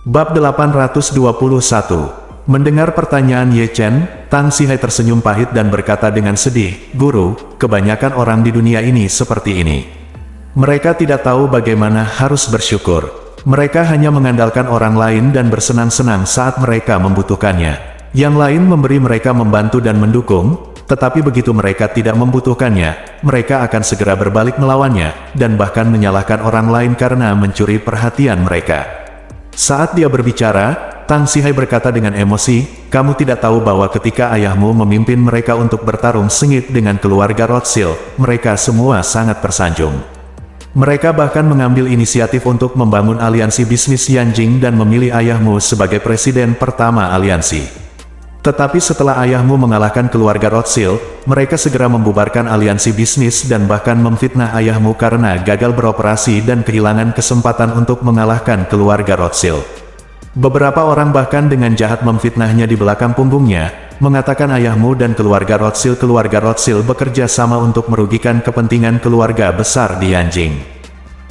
Bab 821. Mendengar pertanyaan Ye Chen, Tang Sihai tersenyum pahit dan berkata dengan sedih, "Guru, kebanyakan orang di dunia ini seperti ini. Mereka tidak tahu bagaimana harus bersyukur. Mereka hanya mengandalkan orang lain dan bersenang-senang saat mereka membutuhkannya. Yang lain memberi mereka membantu dan mendukung, tetapi begitu mereka tidak membutuhkannya, mereka akan segera berbalik melawannya, dan bahkan menyalahkan orang lain karena mencuri perhatian mereka." Saat dia berbicara, Tang Sihai berkata dengan emosi, "Kamu tidak tahu bahwa ketika ayahmu memimpin mereka untuk bertarung sengit dengan keluarga Rothschild, mereka semua sangat tersanjung. Mereka bahkan mengambil inisiatif untuk membangun aliansi bisnis Yanjing dan memilih ayahmu sebagai presiden pertama aliansi. Tetapi setelah ayahmu mengalahkan keluarga Rothschild, mereka segera membubarkan aliansi bisnis dan bahkan memfitnah ayahmu karena gagal beroperasi dan kehilangan kesempatan untuk mengalahkan keluarga Rothschild. Beberapa orang bahkan dengan jahat memfitnahnya di belakang punggungnya, mengatakan ayahmu dan keluarga Rothschild bekerja sama untuk merugikan kepentingan keluarga besar di Yanjing."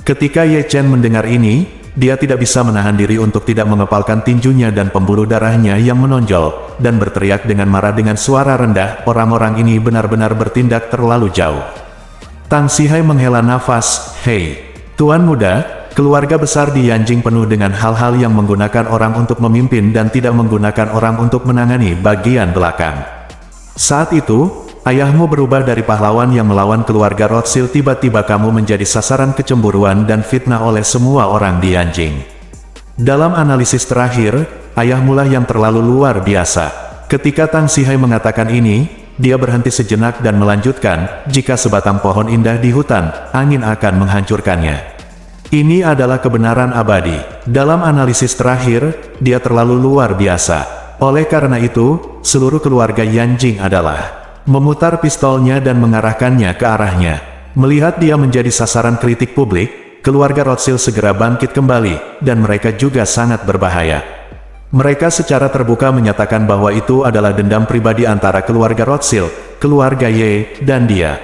Ketika Ye Chen mendengar ini, dia tidak bisa menahan diri untuk tidak mengepalkan tinjunya dan pembuluh darahnya yang menonjol, dan berteriak dengan marah dengan suara rendah, "Orang-orang ini benar-benar bertindak terlalu jauh." Tang Sihai menghela nafas, "Hei, Tuan Muda, keluarga besar di Yanjing penuh dengan hal-hal yang menggunakan orang untuk memimpin dan tidak menggunakan orang untuk menangani bagian belakang. Saat itu, ayahmu berubah dari pahlawan yang melawan keluarga Rothschild, tiba-tiba kamu menjadi sasaran kecemburuan dan fitnah oleh semua orang di Yanjing. Dalam analisis terakhir, ayahmulah yang terlalu luar biasa." Ketika Tang Sihai mengatakan ini, dia berhenti sejenak dan melanjutkan, "Jika sebatang pohon indah di hutan, angin akan menghancurkannya. Ini adalah kebenaran abadi. Dalam analisis terakhir, dia terlalu luar biasa. Oleh karena itu, seluruh keluarga Yanjing adalah..." Memutar pistolnya dan mengarahkannya ke arahnya. Melihat dia menjadi sasaran kritik publik, keluarga Rothschild segera bangkit kembali, dan mereka juga sangat berbahaya. Mereka secara terbuka menyatakan bahwa itu adalah dendam pribadi antara keluarga Rothschild, keluarga Ye, dan dia.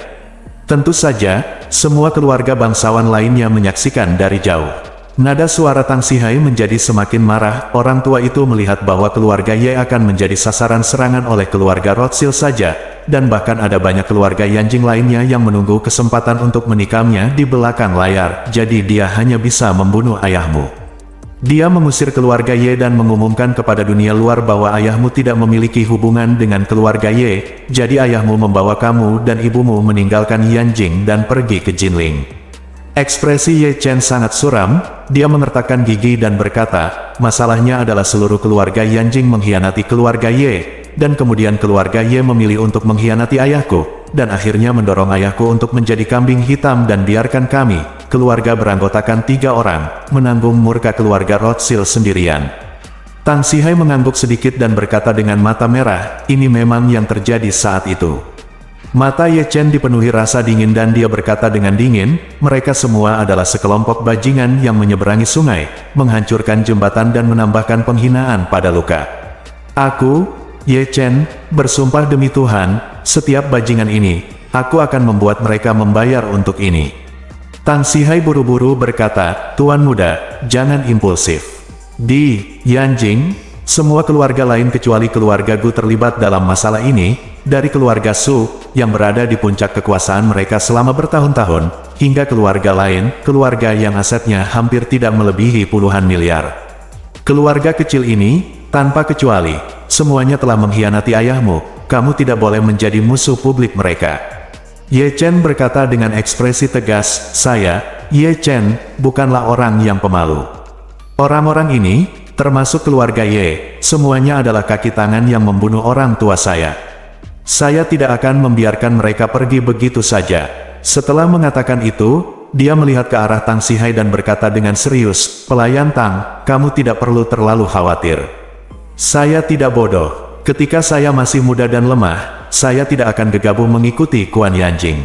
Tentu saja, semua keluarga bangsawan lainnya menyaksikan dari jauh. Nada suara Tang Sihai menjadi semakin marah. Orang tua itu melihat bahwa keluarga Ye akan menjadi sasaran serangan oleh keluarga Rothschild saja, dan bahkan ada banyak keluarga Yanjing lainnya yang menunggu kesempatan untuk menikamnya di belakang layar, jadi dia hanya bisa membunuh ayahmu. Dia mengusir keluarga Ye dan mengumumkan kepada dunia luar bahwa ayahmu tidak memiliki hubungan dengan keluarga Ye, jadi ayahmu membawa kamu dan ibumu meninggalkan Yanjing dan pergi ke Jinling. Ekspresi Ye Chen sangat suram, dia mengertakkan gigi dan berkata, "Masalahnya adalah seluruh keluarga Yanjing mengkhianati keluarga Ye, dan kemudian keluarga Ye memilih untuk mengkhianati ayahku, dan akhirnya mendorong ayahku untuk menjadi kambing hitam dan biarkan kami, keluarga beranggotakan 3 orang, menanggung murka keluarga Rothschild sendirian." Tang Sihai mengangguk sedikit dan berkata dengan mata merah, "Ini memang yang terjadi saat itu." Mata Ye Chen dipenuhi rasa dingin dan dia berkata dengan dingin, "Mereka semua adalah sekelompok bajingan yang menyeberangi sungai, menghancurkan jembatan dan menambahkan penghinaan pada luka. Aku, Ye Chen, bersumpah demi Tuhan, setiap bajingan ini, aku akan membuat mereka membayar untuk ini." Tang Sihai buru-buru berkata, "Tuan Muda, jangan impulsif. Di Yanjing, semua keluarga lain kecuali keluarga Gu terlibat dalam masalah ini, dari keluarga Su, yang berada di puncak kekuasaan mereka selama bertahun-tahun, hingga keluarga lain, keluarga yang asetnya hampir tidak melebihi puluhan miliar. Keluarga kecil ini, tanpa kecuali, semuanya telah mengkhianati ayahmu, kamu tidak boleh menjadi musuh publik mereka." Ye Chen berkata dengan ekspresi tegas, "Saya, Ye Chen, bukanlah orang yang pemalu. Orang-orang ini, termasuk keluarga Ye, semuanya adalah kaki tangan yang membunuh orang tua saya. Saya tidak akan membiarkan mereka pergi begitu saja." Setelah mengatakan itu, dia melihat ke arah Tang Sihai dan berkata dengan serius, "Pelayan Tang, kamu tidak perlu terlalu khawatir. Saya tidak bodoh. Ketika saya masih muda dan lemah, saya tidak akan gegabah mengikuti Kuan Yanjing.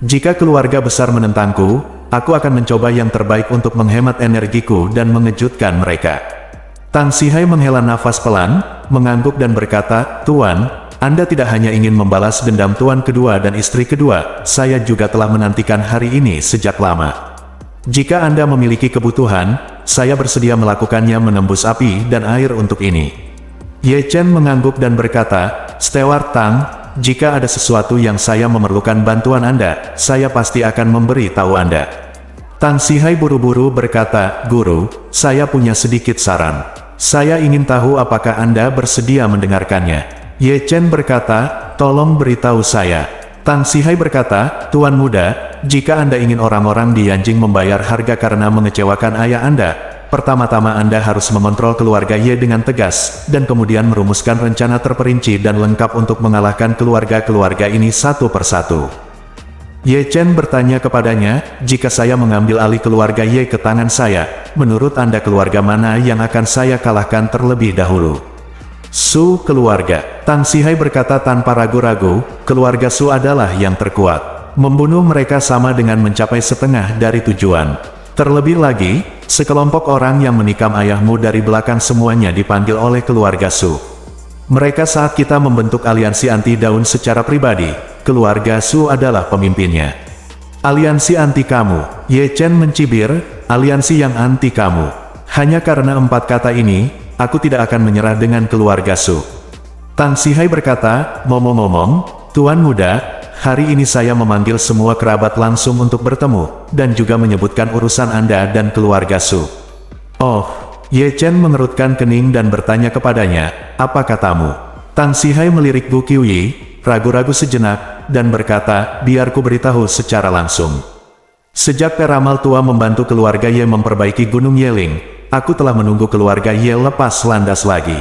Jika keluarga besar menentangku, aku akan mencoba yang terbaik untuk menghemat energiku dan mengejutkan mereka." Tang Sihai menghela nafas pelan, mengangguk dan berkata, "Tuan, Anda tidak hanya ingin membalas dendam tuan kedua dan istri kedua, saya juga telah menantikan hari ini sejak lama. Jika Anda memiliki kebutuhan, saya bersedia melakukannya menembus api dan air untuk ini. Ye Chen mengangguk dan berkata, Steward Tang, jika ada sesuatu yang saya memerlukan bantuan Anda, saya pasti akan memberi tahu Anda. Tang Sihai buru-buru berkata, Guru, saya punya sedikit saran. Saya ingin tahu apakah Anda bersedia mendengarkannya. Ye Chen berkata, tolong beritahu saya. Tang Sihai berkata, Tuan muda, jika Anda ingin orang-orang di Yanjing membayar harga karena mengecewakan ayah Anda, pertama-tama Anda harus mengontrol keluarga Ye dengan tegas, dan kemudian merumuskan rencana terperinci dan lengkap untuk mengalahkan keluarga-keluarga ini satu persatu. Ye Chen bertanya kepadanya, jika saya mengambil alih keluarga Ye ke tangan saya, menurut Anda keluarga mana yang akan saya kalahkan terlebih dahulu? Su keluarga. Tang Sihai berkata tanpa ragu-ragu, keluarga Su adalah yang terkuat. Membunuh mereka sama dengan mencapai setengah dari tujuan. Terlebih lagi, sekelompok orang yang menikam ayahmu dari belakang semuanya dipanggil oleh keluarga Su. Mereka saat kita membentuk aliansi anti daun secara pribadi, keluarga Su adalah pemimpinnya. Aliansi anti kamu, Ye Chen mencibir, aliansi yang anti kamu. Hanya karena 4 kata ini, aku tidak akan menyerah dengan keluarga Su. Tang Sihai berkata, ngomong-ngomong, Tuan muda, hari ini saya memanggil semua kerabat langsung untuk bertemu, dan juga menyebutkan urusan Anda dan keluarga Su. Oh, Ye Chen mengerutkan kening dan bertanya kepadanya, apa katamu? Tang Sihai melirik Bu Qiuyi, ragu-ragu sejenak, dan berkata, biar ku beritahu secara langsung. Sejak peramal tua membantu keluarga Ye memperbaiki Gunung Yeling, aku telah menunggu keluarga Ye lepas landas lagi.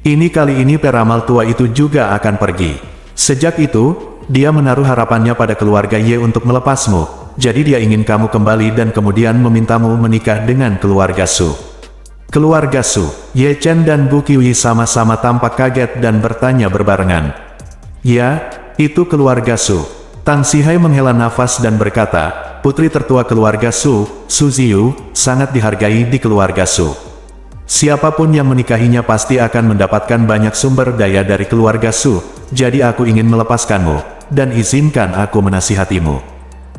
Kali ini peramal tua itu juga akan pergi. Sejak itu, dia menaruh harapannya pada keluarga Ye untuk melepasmu. Jadi dia ingin kamu kembali dan kemudian memintamu menikah dengan keluarga Su. Keluarga Su, Ye Chen dan Bu Qiuyi sama-sama tampak kaget dan bertanya berbarengan. Ya, itu keluarga Su. Tang Sihai menghela nafas dan berkata, putri tertua keluarga Su, Su Ziyu, sangat dihargai di keluarga Su. Siapapun yang menikahinya pasti akan mendapatkan banyak sumber daya dari keluarga Su, jadi aku ingin melepaskanmu, dan izinkan aku menasihatimu.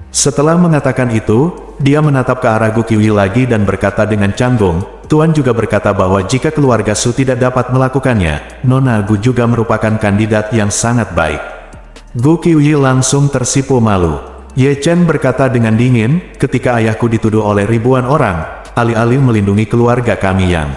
Setelah mengatakan itu, dia menatap ke arah Gu Qiuyi lagi dan berkata dengan canggung, Tuan juga berkata bahwa jika keluarga Su tidak dapat melakukannya, Nona Gu juga merupakan kandidat yang sangat baik. Gu Qiuyi langsung tersipu malu. Ye Chen berkata dengan dingin, ketika ayahku dituduh oleh ribuan orang, alih-alih melindungi keluarga kami yang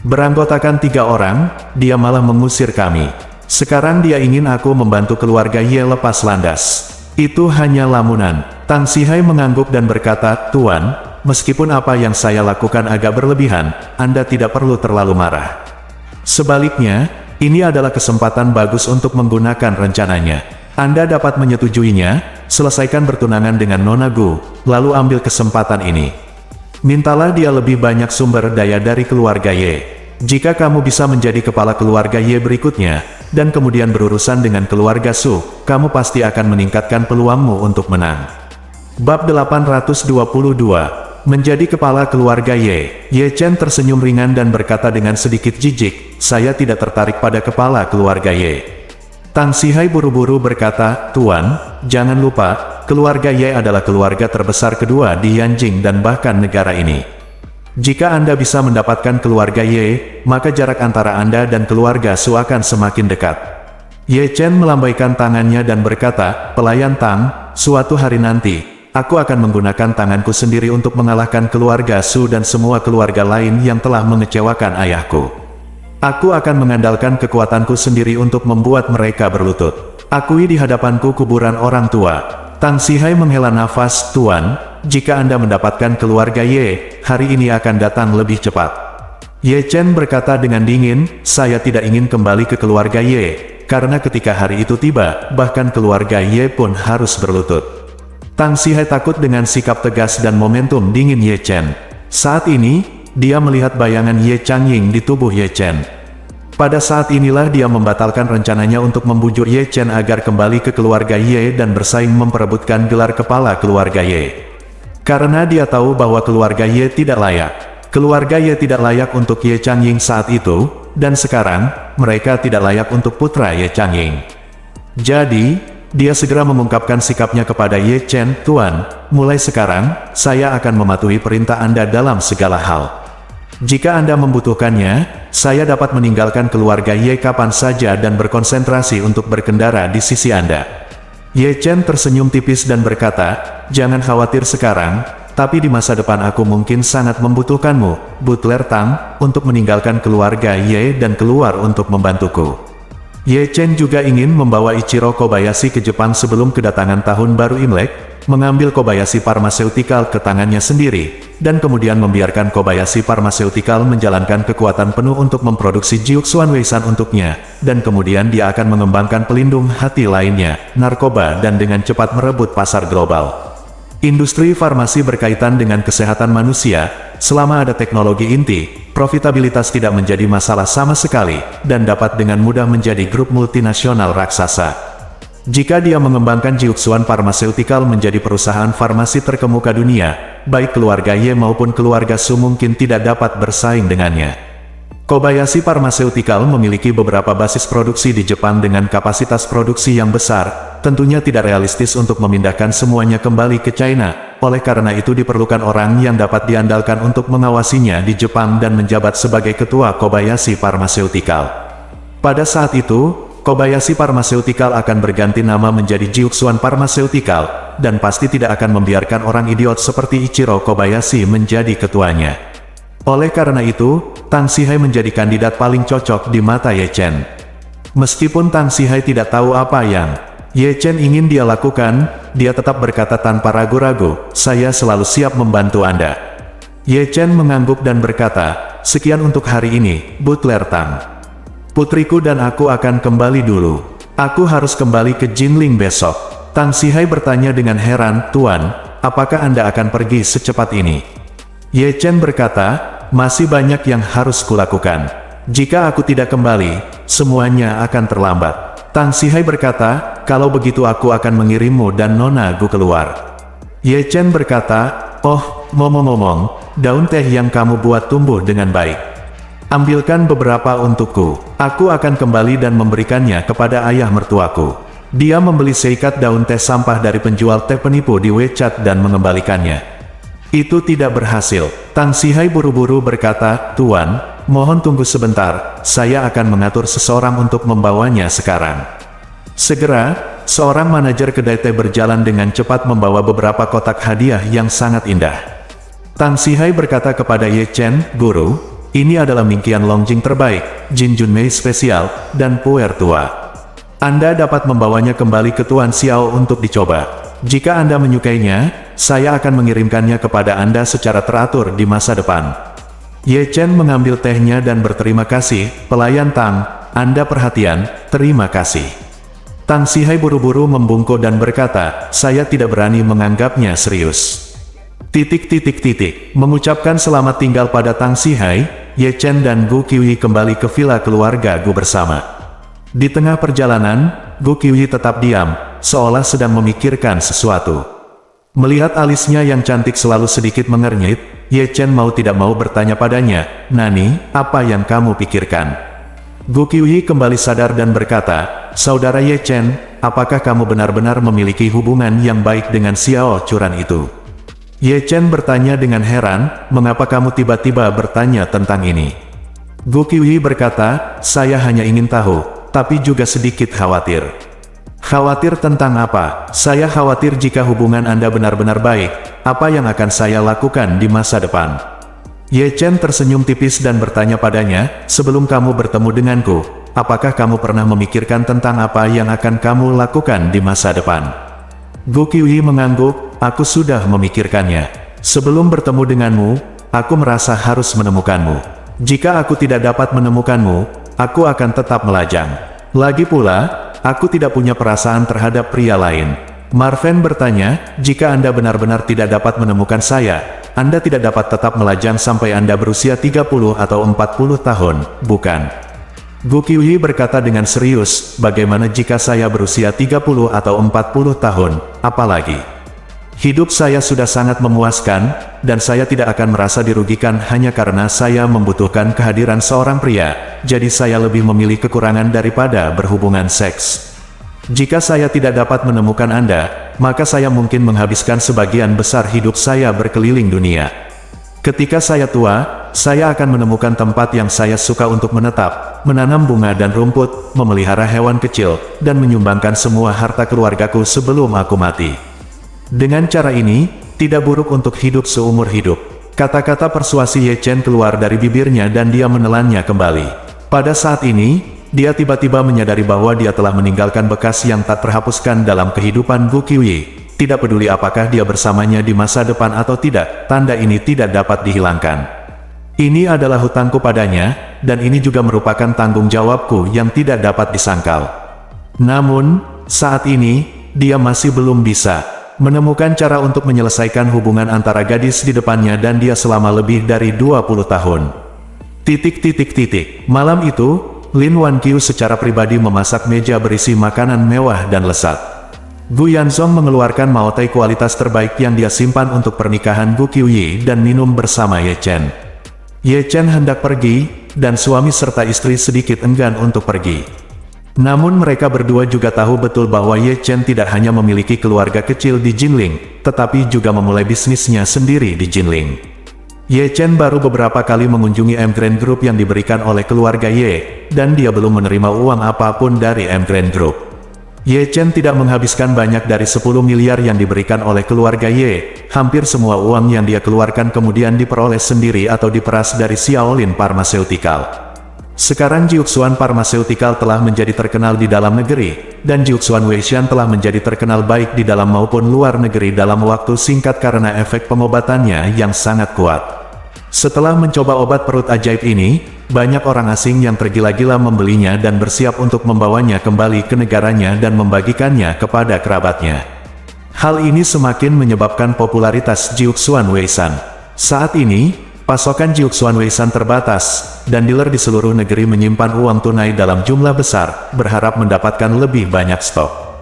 beranggotakan 3 orang, dia malah mengusir kami. Sekarang dia ingin aku membantu keluarga Ye lepas landas. Itu hanya lamunan. Tang Sihai mengangguk dan berkata, Tuan, meskipun apa yang saya lakukan agak berlebihan, Anda tidak perlu terlalu marah. Sebaliknya, ini adalah kesempatan bagus untuk menggunakan rencananya. Anda dapat menyetujuinya, selesaikan bertunangan dengan Nona Gu, lalu ambil kesempatan ini. Mintalah dia lebih banyak sumber daya dari keluarga Ye. Jika kamu bisa menjadi kepala keluarga Ye berikutnya, dan kemudian berurusan dengan keluarga Su, kamu pasti akan meningkatkan peluangmu untuk menang. Bab 822. Menjadi kepala keluarga Ye. Ye Chen tersenyum ringan dan berkata dengan sedikit jijik, saya tidak tertarik pada kepala keluarga Ye. Tang Sihai buru-buru berkata, Tuan, jangan lupa, keluarga Ye adalah keluarga terbesar kedua di Yanjing dan bahkan negara ini. Jika Anda bisa mendapatkan keluarga Ye, maka jarak antara Anda dan keluarga Su akan semakin dekat. Ye Chen melambaikan tangannya dan berkata, pelayan Tang, suatu hari nanti, aku akan menggunakan tanganku sendiri untuk mengalahkan keluarga Su dan semua keluarga lain yang telah mengecewakan ayahku. Aku akan mengandalkan kekuatanku sendiri untuk membuat mereka berlutut. Akui di hadapanku kuburan orang tua. Tang Sihai menghela nafas, Tuan, jika Anda mendapatkan keluarga Ye, hari ini akan datang lebih cepat. Ye Chen berkata dengan dingin, saya tidak ingin kembali ke keluarga Ye, karena ketika hari itu tiba, bahkan keluarga Ye pun harus berlutut. Tang Sihai takut dengan sikap tegas dan momentum dingin Ye Chen. Saat ini, dia melihat bayangan Ye Changying di tubuh Ye Chen. Pada saat inilah dia membatalkan rencananya untuk membujuk Ye Chen agar kembali ke keluarga Ye dan bersaing memperebutkan gelar kepala keluarga Ye. Karena dia tahu bahwa keluarga Ye tidak layak. Keluarga Ye tidak layak untuk Ye Changying saat itu, dan sekarang, mereka tidak layak untuk putra Ye Changying. Jadi, Dia segera mengungkapkan sikapnya kepada Ye Chen. Tuan, mulai sekarang, saya akan mematuhi perintah Anda dalam segala hal. Jika Anda membutuhkannya, saya dapat meninggalkan keluarga Ye kapan saja dan berkonsentrasi untuk berkendara di sisi Anda. Ye Chen tersenyum tipis dan berkata, jangan khawatir sekarang, tapi di masa depan aku mungkin sangat membutuhkanmu, Butler Tang, untuk meninggalkan keluarga Ye dan keluar untuk membantuku. Ye Chen juga ingin membawa Ichiro Kobayashi ke Jepang sebelum kedatangan tahun baru Imlek, mengambil Kobayashi Pharmaceutical ke tangannya sendiri, dan kemudian membiarkan Kobayashi Pharmaceutical menjalankan kekuatan penuh untuk memproduksi Jiuxuan Weisan untuknya, dan kemudian dia akan mengembangkan pelindung hati lainnya, narkoba dan dengan cepat merebut pasar global. Industri farmasi berkaitan dengan kesehatan manusia, selama ada teknologi inti, profitabilitas tidak menjadi masalah sama sekali, dan dapat dengan mudah menjadi grup multinasional raksasa. Jika dia mengembangkan Jiuxuan Pharmaceutical menjadi perusahaan farmasi terkemuka dunia, baik keluarga Ye maupun keluarga Su mungkin tidak dapat bersaing dengannya. Kobayashi Pharmaceutical memiliki beberapa basis produksi di Jepang dengan kapasitas produksi yang besar, tentunya tidak realistis untuk memindahkan semuanya kembali ke China, oleh karena itu diperlukan orang yang dapat diandalkan untuk mengawasinya di Jepang dan menjabat sebagai ketua Kobayashi Pharmaceutical. Pada saat itu, Kobayashi Pharmaceutical akan berganti nama menjadi Jiuxuan Pharmaceutical, dan pasti tidak akan membiarkan orang idiot seperti Ichiro Kobayashi menjadi ketuanya. Oleh karena itu, Tang Sihai menjadi kandidat paling cocok di mata Ye Chen. Meskipun Tang Sihai tidak tahu apa yang Ye Chen ingin dia lakukan, dia tetap berkata tanpa ragu-ragu, saya selalu siap membantu Anda. Ye Chen mengangguk dan berkata, sekian untuk hari ini, Butler Tang. Putriku dan aku akan kembali dulu. Aku harus kembali ke Jinling besok. Tang Sihai bertanya dengan heran, Tuan, apakah Anda akan pergi secepat ini? Ye Chen berkata, masih banyak yang harus kulakukan. Jika aku tidak kembali, semuanya akan terlambat. Tang Sihai berkata, kalau begitu aku akan mengirimmu dan Nona Gu keluar. Ye Chen berkata, oh, ngomong-ngomong, daun teh yang kamu buat tumbuh dengan baik. Ambilkan beberapa untukku. Aku akan kembali dan memberikannya kepada ayah mertuaku. Dia membeli seikat daun teh sampah dari penjual teh penipu di WeChat dan mengembalikannya. Itu tidak berhasil. Tang Sihai buru-buru berkata, Tuan, mohon tunggu sebentar, saya akan mengatur seseorang untuk membawanya sekarang. Segera, seorang manajer kedai teh berjalan dengan cepat membawa beberapa kotak hadiah yang sangat indah. Tang Sihai berkata kepada Ye Chen, Guru, ini adalah mingkian Longjing terbaik, Jin Junmei spesial, dan puer tua. Anda dapat membawanya kembali ke Tuan Xiao untuk dicoba. Jika Anda menyukainya, saya akan mengirimkannya kepada Anda secara teratur di masa depan. Ye Chen mengambil tehnya dan berterima kasih, pelayan Tang, Anda perhatian, terima kasih. Tang Sihai buru-buru membungkuk dan berkata, saya tidak berani menganggapnya serius. Mengucapkan selamat tinggal pada Tang Sihai, Ye Chen dan Gu Qiuyi kembali ke villa keluarga Gu bersama. Di tengah perjalanan, Gu Qiuyi tetap diam, seolah sedang memikirkan sesuatu. Melihat alisnya yang cantik selalu sedikit mengernyit, Ye Chen mau tidak mau bertanya padanya, Nani, apa yang kamu pikirkan? Gu Qiuyi kembali sadar dan berkata, Saudara Ye Chen, apakah kamu benar-benar memiliki hubungan yang baik dengan Xiao Curan itu? Ye Chen bertanya dengan heran, mengapa kamu tiba-tiba bertanya tentang ini? Gu Qiuyi berkata, saya hanya ingin tahu, tapi juga sedikit khawatir. Khawatir tentang apa? Saya khawatir jika hubungan Anda benar-benar baik, apa yang akan saya lakukan di masa depan? Ye Chen tersenyum tipis dan bertanya padanya, sebelum kamu bertemu denganku, apakah kamu pernah memikirkan tentang apa yang akan kamu lakukan di masa depan? Gu Qiuyi mengangguk, aku sudah memikirkannya. Sebelum bertemu denganmu, aku merasa harus menemukanmu. Jika aku tidak dapat menemukanmu, aku akan tetap melajang. Lagi pula, aku tidak punya perasaan terhadap pria lain. Marven bertanya, jika Anda benar-benar tidak dapat menemukan saya, Anda tidak dapat tetap melajang sampai Anda berusia 30 atau 40 tahun, bukan? Gu Qiuyi berkata dengan serius, bagaimana jika saya berusia 30 atau 40 tahun, apalagi? Hidup saya sudah sangat memuaskan, dan saya tidak akan merasa dirugikan hanya karena saya membutuhkan kehadiran seorang pria, jadi saya lebih memilih kekurangan daripada berhubungan seks. Jika saya tidak dapat menemukan Anda, maka saya mungkin menghabiskan sebagian besar hidup saya berkeliling dunia. Ketika saya tua, saya akan menemukan tempat yang saya suka untuk menetap, menanam bunga dan rumput, memelihara hewan kecil, dan menyumbangkan semua harta keluargaku sebelum aku mati. Dengan cara ini, tidak buruk untuk hidup seumur hidup. Kata-kata persuasi Ye Chen keluar dari bibirnya dan dia menelannya kembali. Pada saat ini, dia tiba-tiba menyadari bahwa dia telah meninggalkan bekas yang tak terhapuskan dalam kehidupan Gu Qiuyi. Tidak peduli apakah dia bersamanya di masa depan atau tidak, tanda ini tidak dapat dihilangkan. Ini adalah hutangku padanya, dan ini juga merupakan tanggung jawabku yang tidak dapat disangkal. Namun, saat ini, dia masih belum bisa menemukan cara untuk menyelesaikan hubungan antara gadis di depannya dan dia selama lebih dari 20 tahun. Malam itu, Lin Wanqiu secara pribadi memasak meja berisi makanan mewah dan lezat. Gu Yanzong mengeluarkan maotai kualitas terbaik yang dia simpan untuk pernikahan Gu Qiuyi dan minum bersama Ye Chen. Ye Chen hendak pergi, dan suami serta istri sedikit enggan untuk pergi. Namun mereka berdua juga tahu betul bahwa Ye Chen tidak hanya memiliki keluarga kecil di Jinling, tetapi juga memulai bisnisnya sendiri di Jinling. Ye Chen baru beberapa kali mengunjungi M Grand Group yang diberikan oleh keluarga Ye, dan dia belum menerima uang apapun dari M Grand Group. Ye Chen tidak menghabiskan banyak dari 10 miliar yang diberikan oleh keluarga Ye. Hampir semua uang yang dia keluarkan kemudian diperoleh sendiri atau diperas dari Xiaolin Pharmaceutical. Sekarang Jiuxuan Pharmaceutical telah menjadi terkenal di dalam negeri, dan Jiuxuan Weishan telah menjadi terkenal baik di dalam maupun luar negeri dalam waktu singkat karena efek pengobatannya yang sangat kuat. Setelah mencoba obat perut ajaib ini, banyak orang asing yang tergila-gila membelinya dan bersiap untuk membawanya kembali ke negaranya dan membagikannya kepada kerabatnya. Hal ini semakin menyebabkan popularitas Jiuxuan Weishan. Saat ini, pasokan Jiuxuan Weishan terbatas, dan dealer di seluruh negeri menyimpan uang tunai dalam jumlah besar, berharap mendapatkan lebih banyak stok.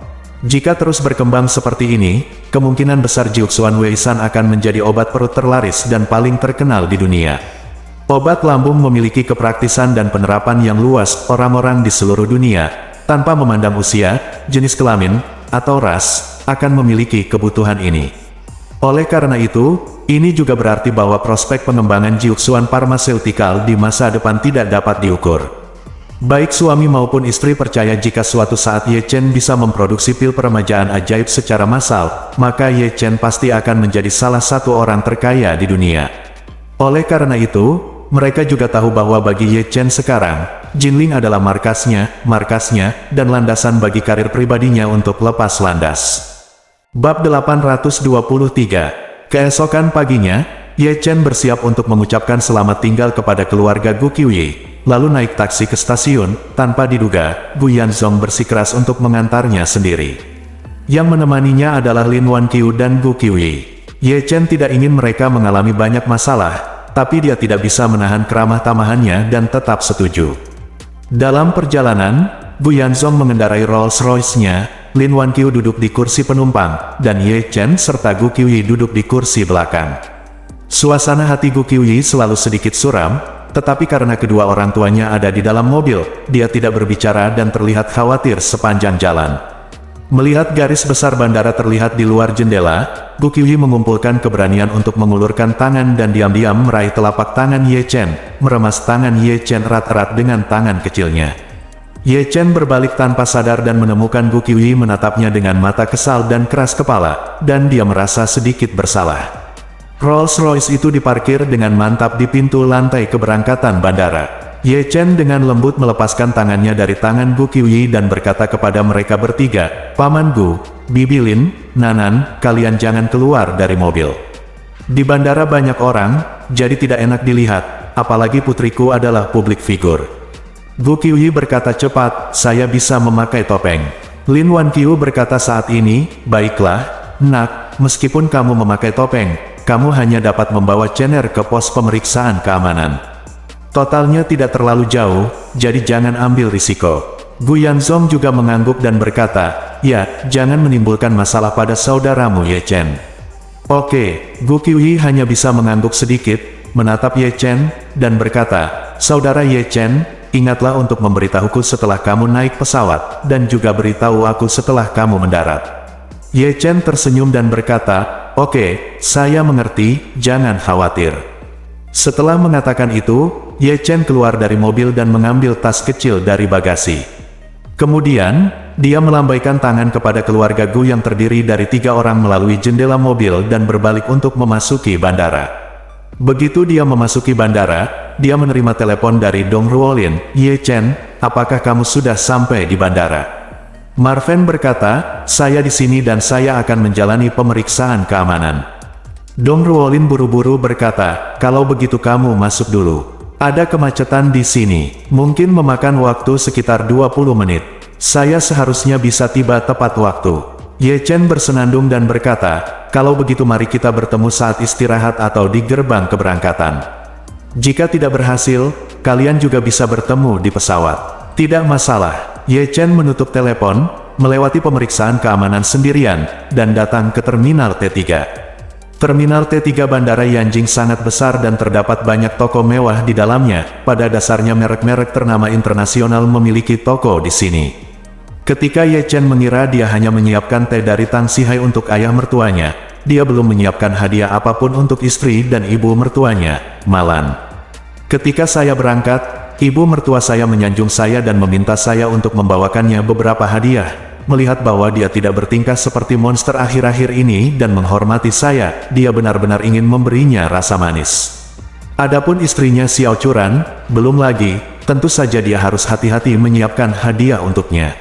Jika terus berkembang seperti ini, kemungkinan besar Jiuxuan Weishan akan menjadi obat perut terlaris dan paling terkenal di dunia. Obat lambung memiliki kepraktisan dan penerapan yang luas orang-orang di seluruh dunia, tanpa memandang usia, jenis kelamin, atau ras, akan memiliki kebutuhan ini. Oleh karena itu, ini juga berarti bahwa prospek pengembangan Jiuxuan Pharmaceutical di masa depan tidak dapat diukur. Baik suami maupun istri percaya jika suatu saat Ye Chen bisa memproduksi pil peremajaan ajaib secara massal, maka Ye Chen pasti akan menjadi salah satu orang terkaya di dunia. Oleh karena itu, mereka juga tahu bahwa bagi Ye Chen sekarang, Jinling adalah markasnya, dan landasan bagi karir pribadinya untuk lepas landas. Bab 823. Keesokan paginya, Ye Chen bersiap untuk mengucapkan selamat tinggal kepada keluarga Gu Qiuyi. Lalu naik taksi ke stasiun, tanpa diduga, Gu Yanzong bersikeras untuk mengantarnya sendiri. Yang menemaninya adalah Lin Wanqiu dan Gu Qiuyi. Ye Chen tidak ingin mereka mengalami banyak masalah, tapi dia tidak bisa menahan keramah tamahannya dan tetap setuju. Dalam perjalanan, Gu Yanzong mengendarai Rolls-Royce-nya, Lin Wanqiu duduk di kursi penumpang, dan Ye Chen serta Gu Qiuyi duduk di kursi belakang. Suasana hati Gu Qiuyi selalu sedikit suram, tetapi karena kedua orang tuanya ada di dalam mobil, dia tidak berbicara dan terlihat khawatir sepanjang jalan. Melihat garis besar bandara terlihat di luar jendela, Gu Qiuyi mengumpulkan keberanian untuk mengulurkan tangan dan diam-diam meraih telapak tangan Ye Chen, meremas tangan Ye Chen erat-erat dengan tangan kecilnya. Ye Chen berbalik tanpa sadar dan menemukan Gu Qiuyi menatapnya dengan mata kesal dan keras kepala, dan dia merasa sedikit bersalah. Rolls-Royce itu diparkir dengan mantap di pintu lantai keberangkatan bandara. Ye Chen dengan lembut melepaskan tangannya dari tangan Gu Qiuyi dan berkata kepada mereka bertiga, "Paman Gu, Bibi Lin, Nanan, kalian jangan keluar dari mobil. Di bandara banyak orang, jadi tidak enak dilihat, apalagi putriku adalah publik figur." Gu Qiuyi berkata cepat, "Saya bisa memakai topeng." Lin Wanqiu berkata saat ini, "Baiklah, nak, meskipun kamu memakai topeng, kamu hanya dapat membawa Chener ke pos pemeriksaan keamanan. Totalnya tidak terlalu jauh, jadi jangan ambil risiko." Gu Yanzong juga mengangguk dan berkata, "Ya, jangan menimbulkan masalah pada saudaramu Ye Chen." Oke, Gu Qiuyi hanya bisa mengangguk sedikit, menatap Ye Chen, dan berkata, "Saudara Ye Chen, ingatlah untuk memberitahuku setelah kamu naik pesawat, dan juga beritahu aku setelah kamu mendarat. Ye Chen tersenyum dan berkata, "Oke, saya mengerti, jangan khawatir." Setelah mengatakan itu, Ye Chen keluar dari mobil dan mengambil tas kecil dari bagasi. Kemudian, dia melambaikan tangan kepada keluarga Gu yang terdiri dari 3 orang melalui jendela mobil dan berbalik untuk memasuki bandara. Begitu dia memasuki bandara, dia menerima telepon dari Dong Ruolin. "Ye Chen, apakah kamu sudah sampai di bandara?" Marven berkata, "Saya di sini dan saya akan menjalani pemeriksaan keamanan." Dong Ruolin buru-buru berkata, "Kalau begitu kamu masuk dulu. Ada kemacetan di sini, mungkin memakan waktu sekitar 20 menit. Saya seharusnya bisa tiba tepat waktu." Ye Chen bersenandung dan berkata, "Kalau begitu mari kita bertemu saat istirahat atau di gerbang keberangkatan. Jika tidak berhasil, kalian juga bisa bertemu di pesawat." "Tidak masalah." Ye Chen menutup telepon, melewati pemeriksaan keamanan sendirian, dan datang ke Terminal T3. Terminal T3 Bandara Yanjing sangat besar dan terdapat banyak toko mewah di dalamnya. Pada dasarnya merek-merek ternama internasional memiliki toko di sini. Ketika Ye Chen mengira dia hanya menyiapkan teh dari Tang Sihai untuk ayah mertuanya, dia belum menyiapkan hadiah apapun untuk istri dan ibu mertuanya, Malan. "Ketika saya berangkat, ibu mertua saya menyanjung saya dan meminta saya untuk membawakannya beberapa hadiah. Melihat bahwa dia tidak bertingkah seperti monster akhir-akhir ini dan menghormati saya, dia benar-benar ingin memberinya rasa manis. Adapun istrinya Xiao Churan, belum lagi, tentu saja dia harus hati-hati menyiapkan hadiah untuknya.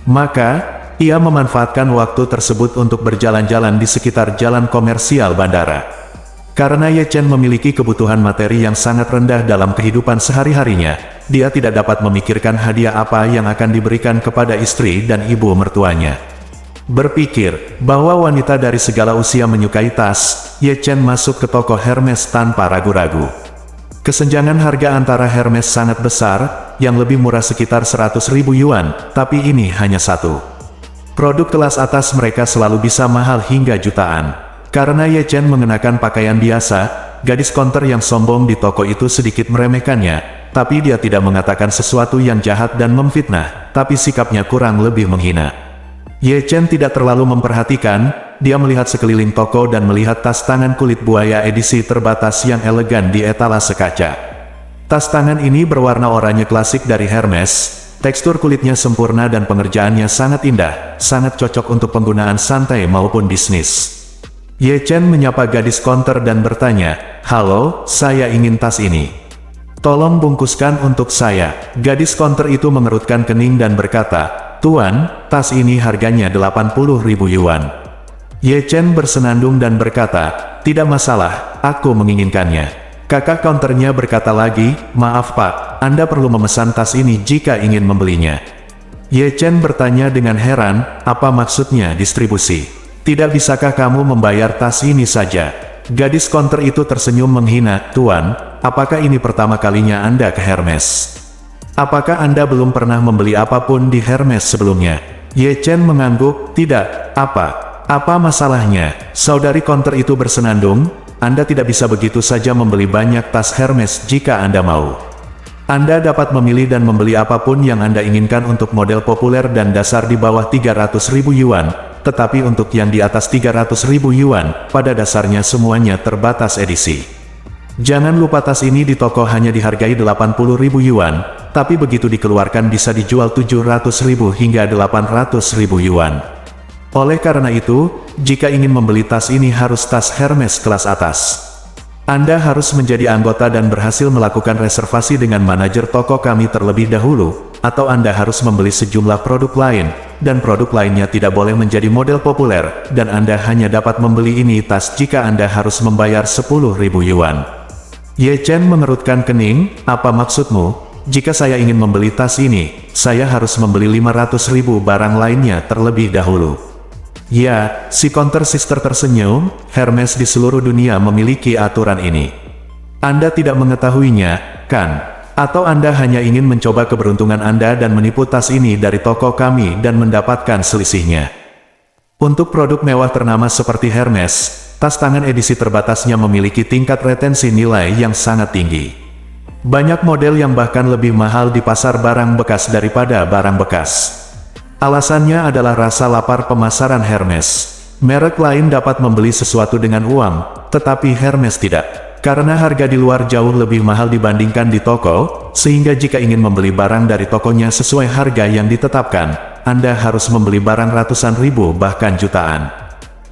Maka, ia memanfaatkan waktu tersebut untuk berjalan-jalan di sekitar jalan komersial bandara. Karena Ye Chen memiliki kebutuhan materi yang sangat rendah dalam kehidupan sehari-harinya, dia tidak dapat memikirkan hadiah apa yang akan diberikan kepada istri dan ibu mertuanya. Berpikir bahwa wanita dari segala usia menyukai tas, Ye Chen masuk ke toko Hermes tanpa ragu-ragu. Kesenjangan harga antara Hermes sangat besar, yang lebih murah sekitar 100.000 yuan, tapi ini hanya satu. Produk kelas atas mereka selalu bisa mahal hingga jutaan. Karena Ye Chen mengenakan pakaian biasa, gadis konter yang sombong di toko itu sedikit meremehkannya, tapi dia tidak mengatakan sesuatu yang jahat dan memfitnah, tapi sikapnya kurang lebih menghina. Ye Chen tidak terlalu memperhatikan. Dia melihat sekeliling toko dan melihat tas tangan kulit buaya edisi terbatas yang elegan di etalase kaca. Tas tangan ini berwarna oranye klasik dari Hermes. Tekstur kulitnya sempurna dan pengerjaannya sangat indah, sangat cocok untuk penggunaan santai maupun bisnis. Ye Chen menyapa gadis konter dan bertanya, "Halo, saya ingin tas ini. Tolong bungkuskan untuk saya." Gadis konter itu mengerutkan kening dan berkata, "Tuan, tas ini harganya 80.000 yuan. Ye Chen bersenandung dan berkata, "Tidak masalah, aku menginginkannya." Kakak counternya berkata lagi, "Maaf Pak, Anda perlu memesan tas ini jika ingin membelinya." Ye Chen bertanya dengan heran, "Apa maksudnya distribusi? Tidak bisakah kamu membayar tas ini saja?" Gadis counter itu tersenyum menghina, "Tuan, apakah ini pertama kalinya Anda ke Hermes? Apakah Anda belum pernah membeli apapun di Hermes sebelumnya?" Ye Chen mengangguk, "Tidak, Apa masalahnya?" Saudari counter itu bersenandung, "Anda tidak bisa begitu saja membeli banyak tas Hermes jika Anda mau. Anda dapat memilih dan membeli apapun yang Anda inginkan untuk model populer dan dasar di bawah 300.000 yuan, tetapi untuk yang di atas 300.000 yuan, pada dasarnya semuanya terbatas edisi. Jangan lupa tas ini di toko hanya dihargai 80.000 yuan, tapi begitu dikeluarkan bisa dijual 700.000 hingga 800.000 yuan. Oleh karena itu, jika ingin membeli tas ini harus tas Hermes kelas atas. Anda harus menjadi anggota dan berhasil melakukan reservasi dengan manajer toko kami terlebih dahulu, atau Anda harus membeli sejumlah produk lain, dan produk lainnya tidak boleh menjadi model populer, dan Anda hanya dapat membeli ini tas jika Anda harus membayar 10.000 yuan. Ye Chen mengerutkan kening, "Apa maksudmu? Jika saya ingin membeli tas ini, saya harus membeli 500.000 barang lainnya terlebih dahulu." Ya, si counter sister tersenyum, "Hermes di seluruh dunia memiliki aturan ini. Anda tidak mengetahuinya, kan? Atau Anda hanya ingin mencoba keberuntungan Anda dan menipu tas ini dari toko kami dan mendapatkan selisihnya?" Untuk produk mewah ternama seperti Hermes, tas tangan edisi terbatasnya memiliki tingkat retensi nilai yang sangat tinggi. Banyak model yang bahkan lebih mahal di pasar barang bekas daripada barang bekas. Alasannya adalah rasa lapar pemasaran Hermes. Merek lain dapat membeli sesuatu dengan uang, tetapi Hermes tidak. Karena harga di luar jauh lebih mahal dibandingkan di toko, sehingga jika ingin membeli barang dari tokonya sesuai harga yang ditetapkan, Anda harus membeli barang ratusan ribu bahkan jutaan.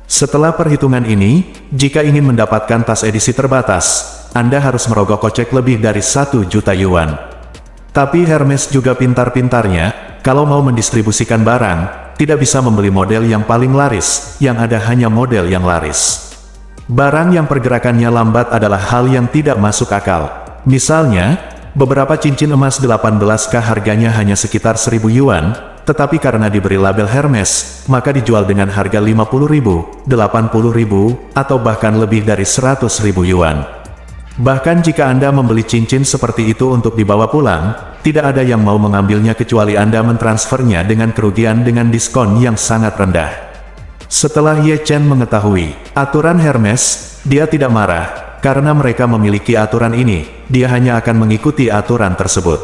Setelah perhitungan ini, jika ingin mendapatkan tas edisi terbatas, Anda harus merogoh kocek lebih dari 1 juta yuan. Tapi Hermes juga pintar-pintarnya, kalau mau mendistribusikan barang, tidak bisa membeli model yang paling laris, yang ada hanya model yang laris. Barang yang pergerakannya lambat adalah hal yang tidak masuk akal. Misalnya, beberapa cincin emas 18K harganya hanya sekitar 1000 yuan, tetapi karena diberi label Hermes, maka dijual dengan harga 50.000, 80.000, atau bahkan lebih dari 100.000 yuan. Bahkan jika Anda membeli cincin seperti itu untuk dibawa pulang, tidak ada yang mau mengambilnya kecuali Anda mentransfernya dengan kerugian dengan diskon yang sangat rendah. Setelah Ye Chen mengetahui aturan Hermes, dia tidak marah, karena mereka memiliki aturan ini, dia hanya akan mengikuti aturan tersebut.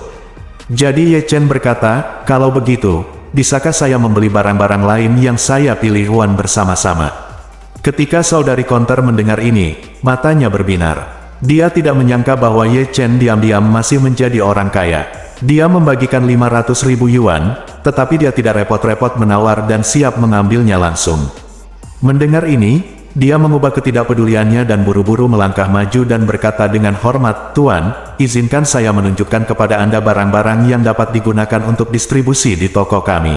Jadi Ye Chen berkata, kalau begitu, bisakah saya membeli barang-barang lain yang saya pilih Wan bersama-sama? Ketika saudari Counter mendengar ini, matanya berbinar. Dia tidak menyangka bahwa Ye Chen diam-diam masih menjadi orang kaya. Dia membagikan 500.000 yuan, tetapi dia tidak repot-repot menawar dan siap mengambilnya langsung. Mendengar ini, dia mengubah ketidakpeduliannya dan buru-buru melangkah maju dan berkata dengan hormat, "Tuan, izinkan saya menunjukkan kepada Anda barang-barang yang dapat digunakan untuk distribusi di toko kami.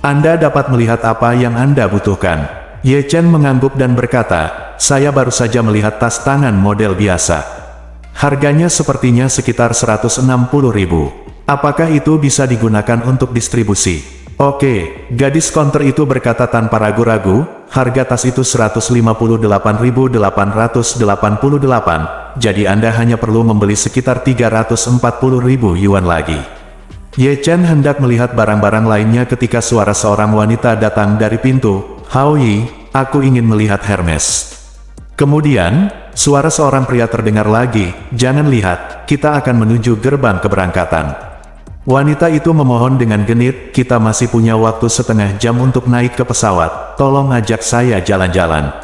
Anda dapat melihat apa yang Anda butuhkan." Ye Chen mengangguk dan berkata, "Saya baru saja melihat tas tangan model biasa. Harganya sepertinya sekitar 160.000. Apakah itu bisa digunakan untuk distribusi?" "Oke," gadis Counter itu berkata tanpa ragu-ragu, "harga tas itu 158.888, jadi Anda hanya perlu membeli sekitar 340.000 yuan lagi." Ye Chen hendak melihat barang-barang lainnya ketika suara seorang wanita datang dari pintu. "Hao Yi, aku ingin melihat Hermes." Kemudian, suara seorang pria terdengar lagi, "Jangan lihat, kita akan menuju gerbang keberangkatan." Wanita itu memohon dengan genit, "Kita masih punya waktu setengah jam untuk naik ke pesawat, tolong ajak saya jalan-jalan."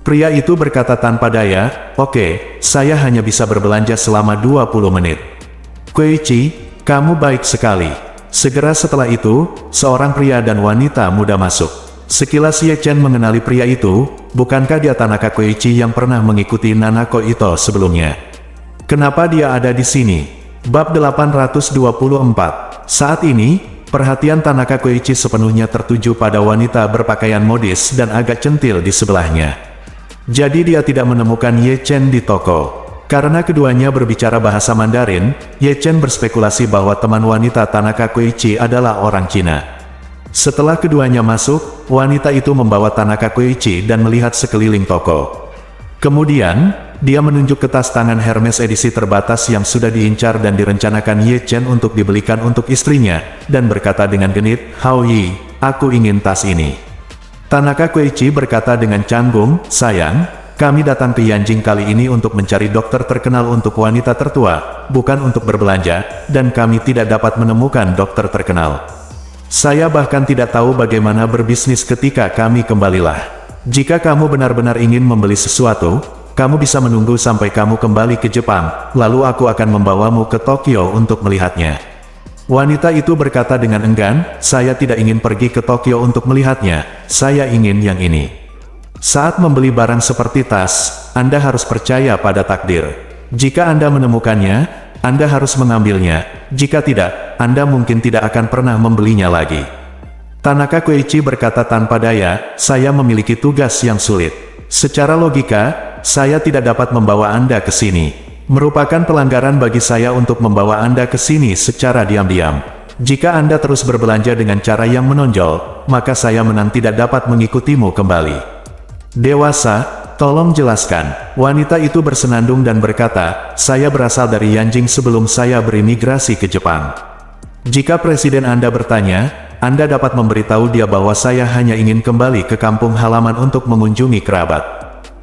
Pria itu berkata tanpa daya, "Oke, saya hanya bisa berbelanja selama 20 menit. Kuei Chi, kamu baik sekali." Segera setelah itu, seorang pria dan wanita muda masuk. Sekilas Ye Chen mengenali pria itu, bukankah dia Tanaka Koichi yang pernah mengikuti Nanako Ito sebelumnya? Kenapa dia ada di sini? Bab 824. Saat ini, perhatian Tanaka Koichi sepenuhnya tertuju pada wanita berpakaian modis dan agak centil di sebelahnya. Jadi dia tidak menemukan Ye Chen di toko. Karena keduanya berbicara bahasa Mandarin, Ye Chen berspekulasi bahwa teman wanita Tanaka Koichi adalah orang Cina. Setelah keduanya masuk, wanita itu membawa Tanaka Koichi dan melihat sekeliling toko. Kemudian, dia menunjuk ke tas tangan Hermes edisi terbatas yang sudah diincar dan direncanakan Ye Chen untuk dibelikan untuk istrinya, dan berkata dengan genit, "Hao Yi, aku ingin tas ini." Tanaka Koichi berkata dengan canggung, "Sayang, kami datang ke Yanjing kali ini untuk mencari dokter terkenal untuk wanita tertua, bukan untuk berbelanja, dan kami tidak dapat menemukan dokter terkenal. Saya bahkan tidak tahu bagaimana berbisnis ketika kami kembalilah. Jika kamu benar-benar ingin membeli sesuatu, kamu bisa menunggu sampai kamu kembali ke Jepang, lalu aku akan membawamu ke Tokyo untuk melihatnya." Wanita itu berkata dengan enggan, "Saya tidak ingin pergi ke Tokyo untuk melihatnya, saya ingin yang ini." Saat membeli barang seperti tas, Anda harus percaya pada takdir. Jika Anda menemukannya, Anda harus mengambilnya, jika tidak, Anda mungkin tidak akan pernah membelinya lagi. Tanaka Koichi berkata tanpa daya, "Saya memiliki tugas yang sulit. Secara logika, saya tidak dapat membawa Anda ke sini. Merupakan pelanggaran bagi saya untuk membawa Anda ke sini secara diam-diam. Jika Anda terus berbelanja dengan cara yang menonjol, maka saya menang tidak dapat mengikutimu kembali." "Dewasa, tolong jelaskan." Wanita itu bersenandung dan berkata, "Saya berasal dari Yanjing sebelum saya berimigrasi ke Jepang. Jika presiden Anda bertanya, Anda dapat memberitahu dia bahwa saya hanya ingin kembali ke kampung halaman untuk mengunjungi kerabat.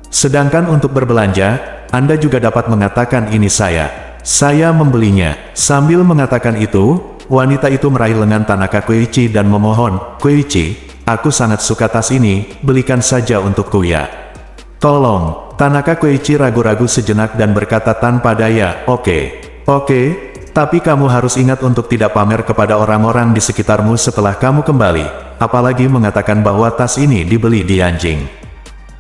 Sedangkan untuk berbelanja, Anda juga dapat mengatakan ini saya. saya membelinya. Sambil mengatakan itu, wanita itu meraih lengan Tanaka Koichi dan memohon, Koichi, aku sangat suka tas ini, belikan saja untukku ya. Tolong. Tanaka Koichi ragu-ragu sejenak dan berkata tanpa daya, oke, tapi kamu harus ingat untuk tidak pamer kepada orang-orang di sekitarmu setelah kamu kembali, apalagi mengatakan bahwa tas ini dibeli di Yanjing.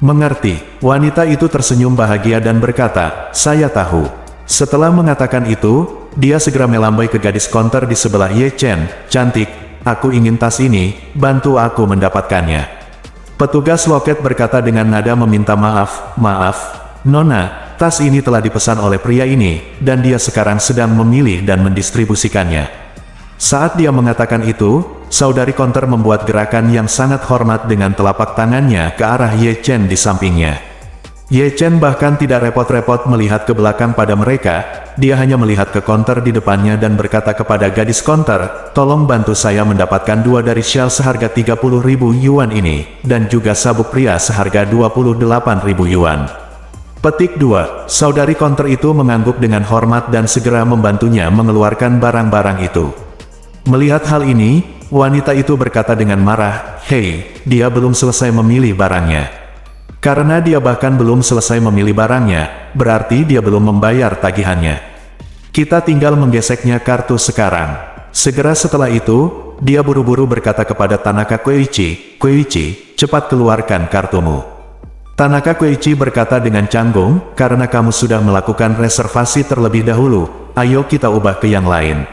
Mengerti. Wanita itu tersenyum bahagia dan berkata, saya tahu. Setelah mengatakan itu, dia segera melambai ke gadis konter di sebelah Ye Chen, cantik, aku ingin tas ini, bantu aku mendapatkannya. Petugas loket berkata dengan nada meminta maaf, Nona, tas ini telah dipesan oleh pria ini, dan dia sekarang sedang memilih dan mendistribusikannya. Saat dia mengatakan itu, saudari konter membuat gerakan yang sangat hormat dengan telapak tangannya ke arah Ye Chen di sampingnya. Ye Chen bahkan tidak repot-repot melihat ke belakang pada mereka, dia hanya melihat ke konter di depannya dan berkata kepada gadis konter, tolong bantu saya mendapatkan 2 dari syal seharga 30.000 yuan ini, dan juga sabuk pria seharga 28.000 yuan. Petik 2. Saudari konter itu mengangguk dengan hormat dan segera membantunya mengeluarkan barang-barang itu. Melihat hal ini, wanita itu berkata dengan marah, hei, dia belum selesai memilih barangnya. Karena dia bahkan belum selesai memilih barangnya, berarti dia belum membayar tagihannya. Kita tinggal menggeseknya kartu sekarang. Segera setelah itu, dia buru-buru berkata kepada Tanaka Koichi, Koichi, cepat keluarkan kartumu. Tanaka Koichi berkata dengan canggung, karena kamu sudah melakukan reservasi terlebih dahulu, ayo kita ubah ke yang lain.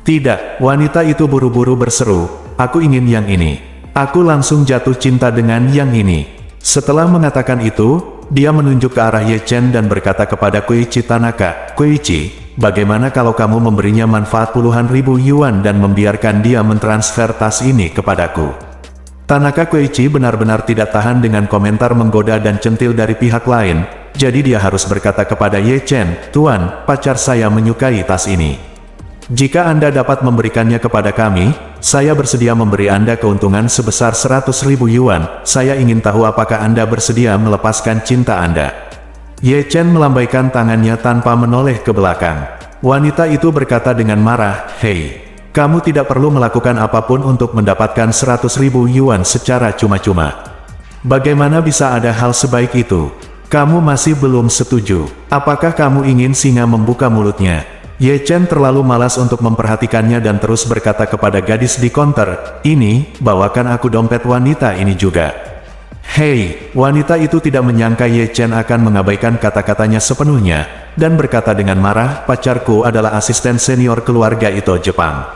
Tidak, wanita itu buru-buru berseru, aku ingin yang ini. Aku langsung jatuh cinta dengan yang ini. Setelah mengatakan itu, dia menunjuk ke arah Ye Chen dan berkata kepada Koichi Tanaka, Koichi, bagaimana kalau kamu memberinya manfaat puluhan ribu yuan dan membiarkan dia mentransfer tas ini kepadaku? Tanaka Koichi benar-benar tidak tahan dengan komentar menggoda dan centil dari pihak lain, jadi dia harus berkata kepada Ye Chen, Tuan, pacar saya menyukai tas ini. Jika Anda dapat memberikannya kepada kami, saya bersedia memberi Anda keuntungan sebesar 100.000 yuan, saya ingin tahu apakah Anda bersedia melepaskan cinta Anda. Ye Chen melambaikan tangannya tanpa menoleh ke belakang. Wanita itu berkata dengan marah, hei, kamu tidak perlu melakukan apapun untuk mendapatkan 100.000 yuan secara cuma-cuma. Bagaimana bisa ada hal sebaik itu? Kamu masih belum setuju. Apakah kamu ingin singa membuka mulutnya? Ye Chen terlalu malas untuk memperhatikannya dan terus berkata kepada gadis di konter, ini, bawakan aku dompet wanita ini juga. Hei, wanita itu tidak menyangka Ye Chen akan mengabaikan kata-katanya sepenuhnya, dan berkata dengan marah, pacarku adalah asisten senior keluarga Ito Jepang.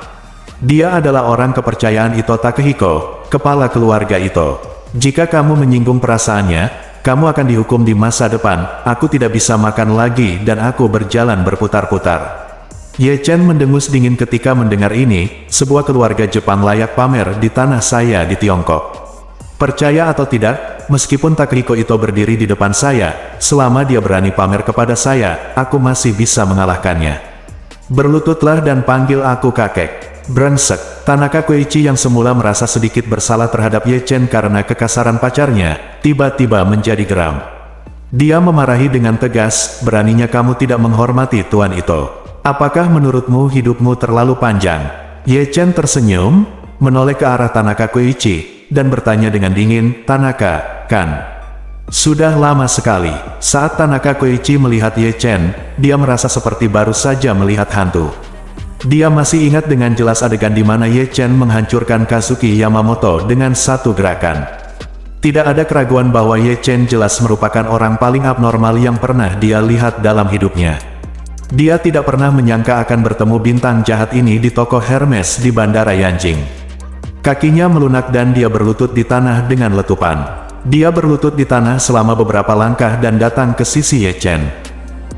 Dia adalah orang kepercayaan Ito Takehiko, kepala keluarga Ito. Jika kamu menyinggung perasaannya, kamu akan dihukum di masa depan, aku tidak bisa makan lagi dan aku berjalan berputar-putar. Ye Chen mendengus dingin ketika mendengar ini, sebuah keluarga Jepang layak pamer di tanah saya di Tiongkok. Percaya atau tidak, meskipun Takehiko Ito berdiri di depan saya, selama dia berani pamer kepada saya, aku masih bisa mengalahkannya. Berlututlah dan panggil aku kakek. Brengsek. Tanaka Koichi yang semula merasa sedikit bersalah terhadap Ye Chen karena kekasaran pacarnya, tiba-tiba menjadi geram. Dia memarahi dengan tegas, beraninya kamu tidak menghormati Tuan Ito. Apakah menurutmu hidupmu terlalu panjang? Ye Chen tersenyum, menoleh ke arah Tanaka Koichi, dan bertanya dengan dingin, Tanaka, kan? Sudah lama sekali. Saat Tanaka Koichi melihat Ye Chen, dia merasa seperti baru saja melihat hantu. Dia masih ingat dengan jelas adegan di mana Ye Chen menghancurkan Kazuki Yamamoto dengan satu gerakan. Tidak ada keraguan bahwa Ye Chen jelas merupakan orang paling abnormal yang pernah dia lihat dalam hidupnya. Dia tidak pernah menyangka akan bertemu bintang jahat ini di toko Hermes di Bandara Yanjing. Kakinya melunak dan dia berlutut di tanah dengan letupan. Dia berlutut di tanah selama beberapa langkah dan datang ke sisi Ye Chen.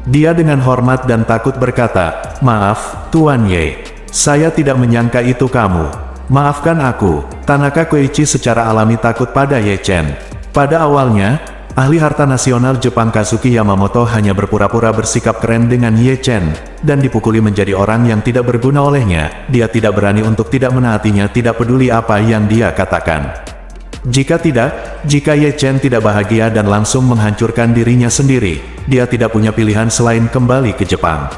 Dia dengan hormat dan takut berkata, maaf, Tuan Ye. Saya tidak menyangka itu kamu. Maafkan aku. Tanaka Koichi secara alami takut pada Ye Chen. Pada awalnya, ahli harta nasional Jepang Kazuki Yamamoto hanya berpura-pura bersikap keren dengan Ye Chen, dan dipukuli menjadi orang yang tidak berguna olehnya. Dia tidak berani untuk tidak menaatinya, tidak peduli apa yang dia katakan. Jika Ye Chen tidak bahagia dan langsung menghancurkan dirinya sendiri, dia tidak punya pilihan selain kembali ke Jepang.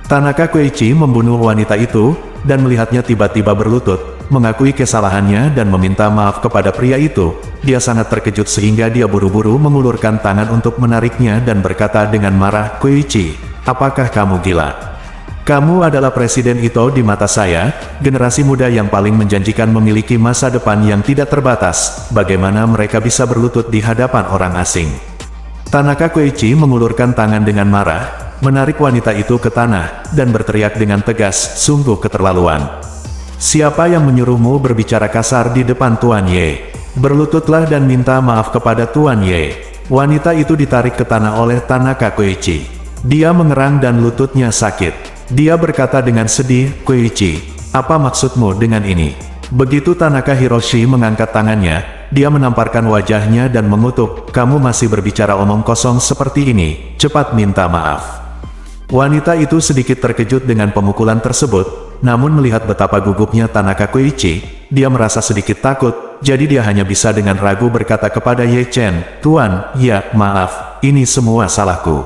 Tanaka Koichi membunuh wanita itu, dan melihatnya tiba-tiba berlutut, mengakui kesalahannya dan meminta maaf kepada pria itu. Dia sangat terkejut sehingga dia buru-buru mengulurkan tangan untuk menariknya dan berkata dengan marah, "Koichi, apakah kamu gila? Kamu adalah Presiden Ito di mata saya, generasi muda yang paling menjanjikan memiliki masa depan yang tidak terbatas. Bagaimana mereka bisa berlutut di hadapan orang asing?" Tanaka Koichi mengulurkan tangan dengan marah, menarik wanita itu ke tanah, dan berteriak dengan tegas, "Sungguh keterlaluan. Siapa yang menyuruhmu berbicara kasar di depan Tuan Ye? Berlututlah dan minta maaf kepada Tuan Ye." Wanita itu ditarik ke tanah oleh Tanaka Koichi. Dia mengerang dan lututnya sakit. Dia berkata dengan sedih, "Koichi, apa maksudmu dengan ini?" Begitu Tanaka Hiroshi mengangkat tangannya, dia menamparkan wajahnya dan mengutuk, "Kamu masih berbicara omong kosong seperti ini, cepat minta maaf." Wanita itu sedikit terkejut dengan pemukulan tersebut, namun melihat betapa gugupnya Tanaka Koichi, dia merasa sedikit takut, jadi dia hanya bisa dengan ragu berkata kepada Ye Chen, "Tuan, ya, maaf, ini semua salahku."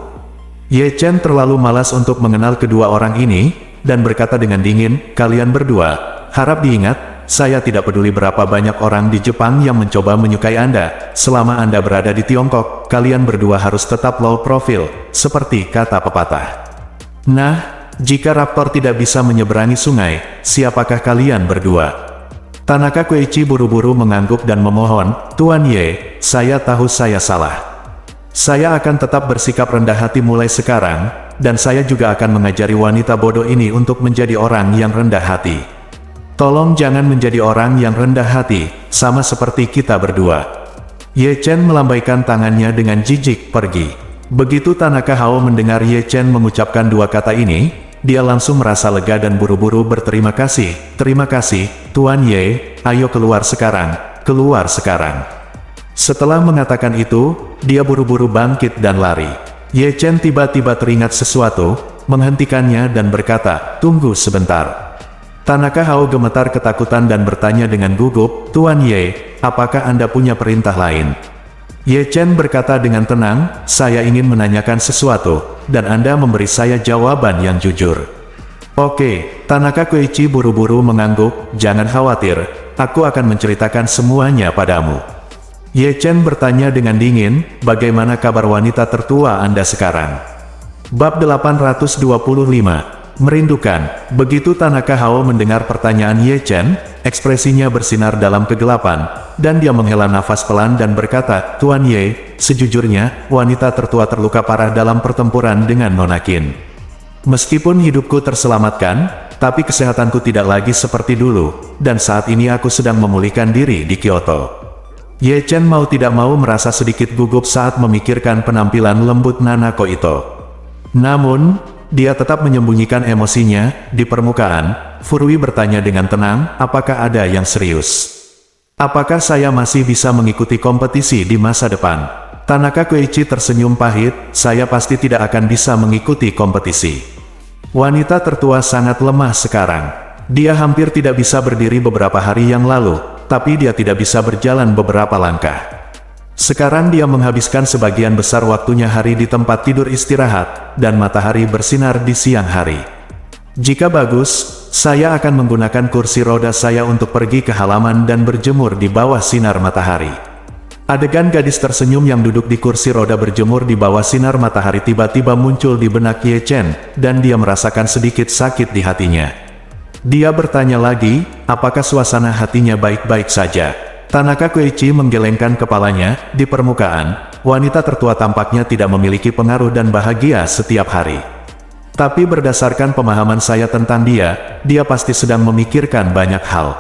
Ye Chen terlalu malas untuk mengenal kedua orang ini, dan berkata dengan dingin, "Kalian berdua, harap diingat, saya tidak peduli berapa banyak orang di Jepang yang mencoba menyukai Anda, selama Anda berada di Tiongkok, kalian berdua harus tetap low profile, seperti kata pepatah. Nah, jika raptor tidak bisa menyeberangi sungai, siapakah kalian berdua?" Tanaka Koichi buru-buru mengangguk dan memohon, "Tuan Ye, saya tahu saya salah. Saya akan tetap bersikap rendah hati mulai sekarang, dan saya juga akan mengajari wanita bodoh ini untuk menjadi orang yang rendah hati. Tolong jangan menjadi orang yang rendah hati, sama seperti kita berdua." Ye Chen melambaikan tangannya dengan jijik pergi. Begitu Tanaka Hao mendengar Ye Chen mengucapkan dua kata ini, dia langsung merasa lega dan buru-buru berterima kasih. "Terima kasih, Tuan Ye, ayo keluar sekarang, keluar sekarang." Setelah mengatakan itu, dia buru-buru bangkit dan lari. Ye Chen tiba-tiba teringat sesuatu, menghentikannya dan berkata, "Tunggu sebentar." Tanaka Hao gemetar ketakutan dan bertanya dengan gugup, "Tuan Ye, apakah Anda punya perintah lain?" Ye Chen berkata dengan tenang, "Saya ingin menanyakan sesuatu, dan Anda memberi saya jawaban yang jujur." "Oke." Tanaka Koichi buru-buru mengangguk, "Jangan khawatir, aku akan menceritakan semuanya padamu." Ye Chen bertanya dengan dingin, "Bagaimana kabar wanita tertua Anda sekarang?" Bab 825 Merindukan. Begitu Tanaka Hao mendengar pertanyaan Ye Chen, ekspresinya bersinar dalam kegelapan, dan dia menghela nafas pelan dan berkata, "Tuan Ye, sejujurnya, wanita tertua terluka parah dalam pertempuran dengan Nona Qin. Meskipun hidupku terselamatkan, tapi kesehatanku tidak lagi seperti dulu, dan saat ini aku sedang memulihkan diri di Kyoto." Ye Chen mau tidak mau merasa sedikit gugup saat memikirkan penampilan lembut Nanako Ito. Namun, dia tetap menyembunyikan emosinya. Di permukaan, Furui bertanya dengan tenang, "Apakah ada yang serius? Apakah saya masih bisa mengikuti kompetisi di masa depan?" Tanaka Koichi tersenyum pahit, "Saya pasti tidak akan bisa mengikuti kompetisi. Wanita tertua sangat lemah sekarang. Dia hampir tidak bisa berdiri beberapa hari yang lalu, tapi dia tidak bisa berjalan beberapa langkah. Sekarang dia menghabiskan sebagian besar waktunya hari di tempat tidur istirahat, dan matahari bersinar di siang hari. Jika bagus, saya akan menggunakan kursi roda saya untuk pergi ke halaman dan berjemur di bawah sinar matahari." Adegan gadis tersenyum yang duduk di kursi roda berjemur di bawah sinar matahari tiba-tiba muncul di benak Ye Chen, dan dia merasakan sedikit sakit di hatinya. Dia bertanya lagi, apakah suasana hatinya baik-baik saja? Tanaka Koichi menggelengkan kepalanya. Di permukaan, wanita tertua tampaknya tidak memiliki pengaruh dan bahagia setiap hari. Tapi berdasarkan pemahaman saya tentang dia, dia pasti sedang memikirkan banyak hal.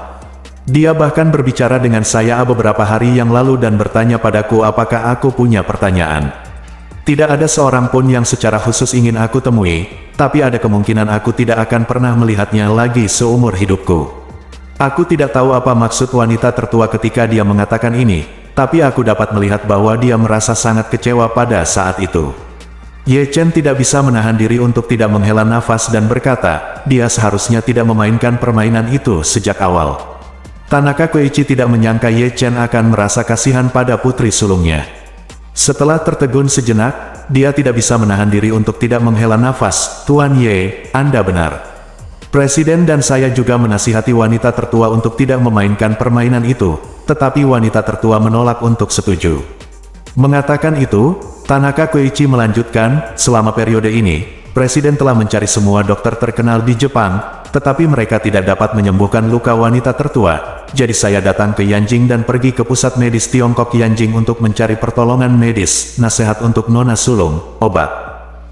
Dia bahkan berbicara dengan saya beberapa hari yang lalu dan bertanya padaku apakah aku punya pertanyaan. Tidak ada seorang pun yang secara khusus ingin aku temui, tapi ada kemungkinan aku tidak akan pernah melihatnya lagi seumur hidupku. Aku tidak tahu apa maksud wanita tertua ketika dia mengatakan ini, tapi aku dapat melihat bahwa dia merasa sangat kecewa pada saat itu. Ye Chen tidak bisa menahan diri untuk tidak menghela nafas dan berkata, dia seharusnya tidak memainkan permainan itu sejak awal. Tanaka Koichi tidak menyangka Ye Chen akan merasa kasihan pada putri sulungnya. Setelah tertegun sejenak, dia tidak bisa menahan diri untuk tidak menghela nafas. Tuan Ye, Anda benar. Presiden dan saya juga menasihati wanita tertua untuk tidak memainkan permainan itu, tetapi wanita tertua menolak untuk setuju. Mengatakan itu, Tanaka Koichi melanjutkan, selama periode ini, Presiden telah mencari semua dokter terkenal di Jepang, tetapi mereka tidak dapat menyembuhkan luka wanita tertua. Jadi saya datang ke Yanjing dan pergi ke pusat medis Tiongkok Yanjing untuk mencari pertolongan medis, nasihat untuk Nona Sulung, obat.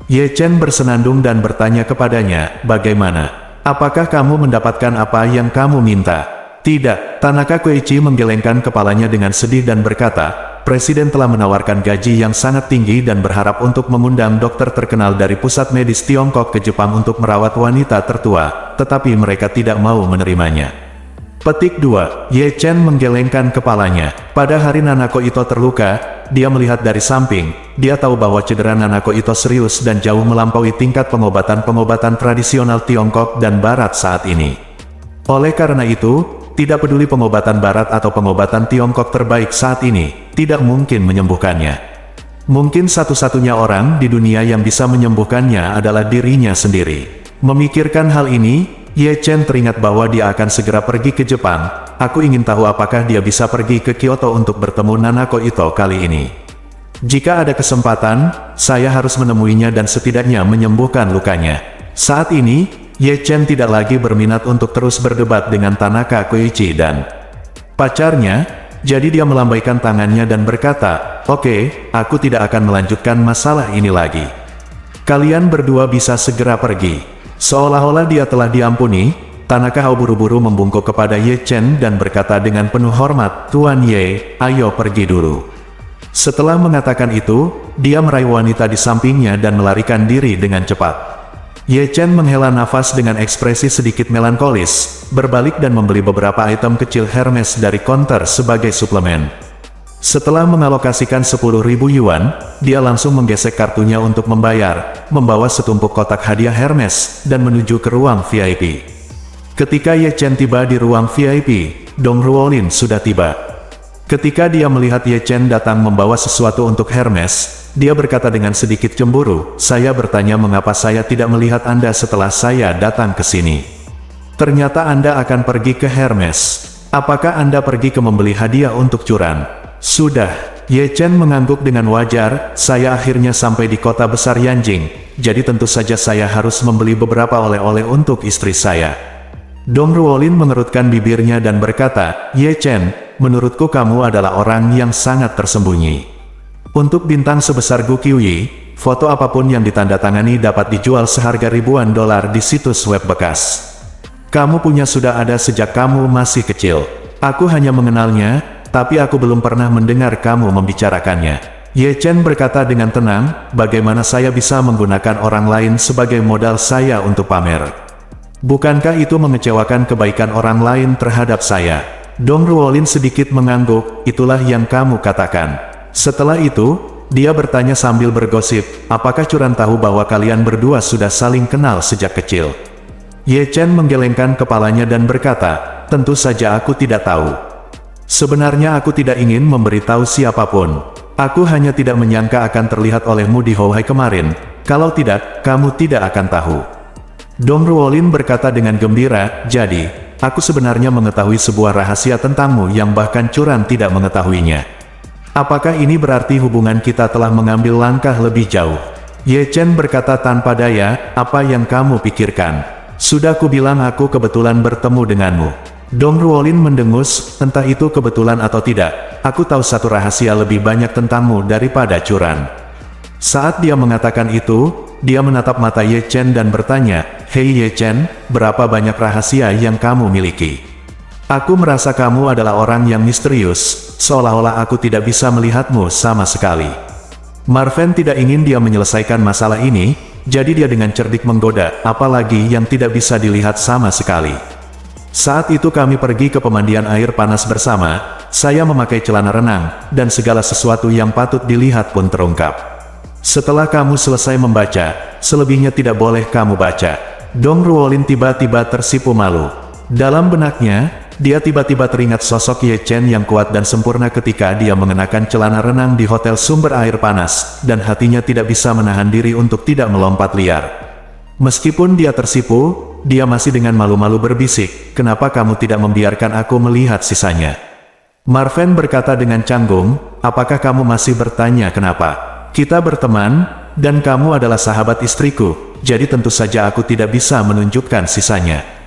Ye Chen bersenandung dan bertanya kepadanya, bagaimana? Apakah kamu mendapatkan apa yang kamu minta? Tidak, Tanaka Koichi menggelengkan kepalanya dengan sedih dan berkata, Presiden telah menawarkan gaji yang sangat tinggi dan berharap untuk mengundang dokter terkenal dari pusat medis Tiongkok ke Jepang untuk merawat wanita tertua, tetapi mereka tidak mau menerimanya. Petik 2. Ye Chen menggelengkan kepalanya. Pada hari Nanako Ito terluka, dia melihat dari samping. Dia tahu bahwa cedera Nanako Ito serius dan jauh melampaui tingkat pengobatan-pengobatan tradisional Tiongkok dan Barat saat ini. Oleh karena itu, tidak peduli pengobatan Barat atau pengobatan Tiongkok terbaik saat ini, tidak mungkin menyembuhkannya. Mungkin satu-satunya orang di dunia yang bisa menyembuhkannya adalah dirinya sendiri. Memikirkan hal ini, Ye Chen teringat bahwa dia akan segera pergi ke Jepang. Aku ingin tahu apakah dia bisa pergi ke Kyoto untuk bertemu Nanako Ito kali ini. Jika ada kesempatan, saya harus menemuinya dan setidaknya menyembuhkan lukanya. Saat ini, Ye Chen tidak lagi berminat untuk terus berdebat dengan Tanaka Koichi dan pacarnya, jadi dia melambaikan tangannya dan berkata, "Oke, aku tidak akan melanjutkan masalah ini lagi. Kalian berdua bisa segera pergi." Seolah-olah dia telah diampuni, Tanaka buru-buru membungkuk kepada Ye Chen dan berkata dengan penuh hormat, "Tuan Ye, ayo pergi dulu." Setelah mengatakan itu, dia meraih wanita di sampingnya dan melarikan diri dengan cepat. Ye Chen menghela nafas dengan ekspresi sedikit melankolis, berbalik dan membeli beberapa item kecil Hermes dari konter sebagai suplemen. Setelah mengalokasikan 10.000 yuan, dia langsung menggesek kartunya untuk membayar, membawa setumpuk kotak hadiah Hermes, dan menuju ke ruang VIP. Ketika Ye Chen tiba di ruang VIP, Dong Ruolin sudah tiba. Ketika dia melihat Ye Chen datang membawa sesuatu untuk Hermes, dia berkata dengan sedikit cemburu, "Saya bertanya mengapa saya tidak melihat Anda setelah saya datang ke sini. Ternyata Anda akan pergi ke Hermes. Apakah Anda pergi ke membeli hadiah untuk Curan?" "Sudah." Ye Chen mengangguk dengan wajar, "Saya akhirnya sampai di kota besar Yanjing, jadi tentu saja saya harus membeli beberapa oleh-oleh untuk istri saya." Dong Ruolin mengerutkan bibirnya dan berkata, "Ye Chen, menurutku kamu adalah orang yang sangat tersembunyi. Untuk bintang sebesar Gu Qiuyi, foto apapun yang ditandatangani dapat dijual seharga ribuan dolar di situs web bekas. Kamu punya sudah ada sejak kamu masih kecil. Aku hanya mengenalnya, tapi aku belum pernah mendengar kamu membicarakannya." Ye Chen berkata dengan tenang, "Bagaimana saya bisa menggunakan orang lain sebagai modal saya untuk pamer? Bukankah itu mengecewakan kebaikan orang lain terhadap saya?" Dong Ruolin sedikit mengangguk, "Itulah yang kamu katakan." Setelah itu, dia bertanya sambil bergosip, "Apakah Curan tahu bahwa kalian berdua sudah saling kenal sejak kecil?" Ye Chen menggelengkan kepalanya dan berkata, "Tentu saja aku tidak tahu. Sebenarnya aku tidak ingin memberitahu siapapun. Aku hanya tidak menyangka akan terlihat olehmu di Houhai kemarin. Kalau tidak, kamu tidak akan tahu." Dong Ruolin berkata dengan gembira, "Jadi, aku sebenarnya mengetahui sebuah rahasia tentangmu yang bahkan Curan tidak mengetahuinya. Apakah ini berarti hubungan kita telah mengambil langkah lebih jauh?" Ye Chen berkata tanpa daya, "Apa yang kamu pikirkan? Sudah kubilang aku kebetulan bertemu denganmu." Dong Ruolin mendengus, "Entah itu kebetulan atau tidak, aku tahu satu rahasia lebih banyak tentangmu daripada Curan." Saat dia mengatakan itu, dia menatap mata Ye Chen dan bertanya, "Hei Ye Chen, berapa banyak rahasia yang kamu miliki? Aku merasa kamu adalah orang yang misterius, seolah-olah aku tidak bisa melihatmu sama sekali." Marven tidak ingin dia menyelesaikan masalah ini, jadi dia dengan cerdik menggoda, "Apalagi yang tidak bisa dilihat sama sekali. Saat itu kami pergi ke pemandian air panas bersama, saya memakai celana renang, dan segala sesuatu yang patut dilihat pun terungkap. Setelah kamu selesai membaca, selebihnya tidak boleh kamu baca." Dong Ruolin tiba-tiba tersipu malu. Dalam benaknya, dia tiba-tiba teringat sosok Ye Chen yang kuat dan sempurna ketika dia mengenakan celana renang di hotel sumber air panas, dan hatinya tidak bisa menahan diri untuk tidak melompat liar. Meskipun dia tersipu, dia masih dengan malu-malu berbisik, "Kenapa kamu tidak membiarkan aku melihat sisanya?" Marven berkata dengan canggung, "Apakah kamu masih bertanya kenapa? Kita berteman, dan kamu adalah sahabat istriku, jadi tentu saja aku tidak bisa menunjukkan sisanya."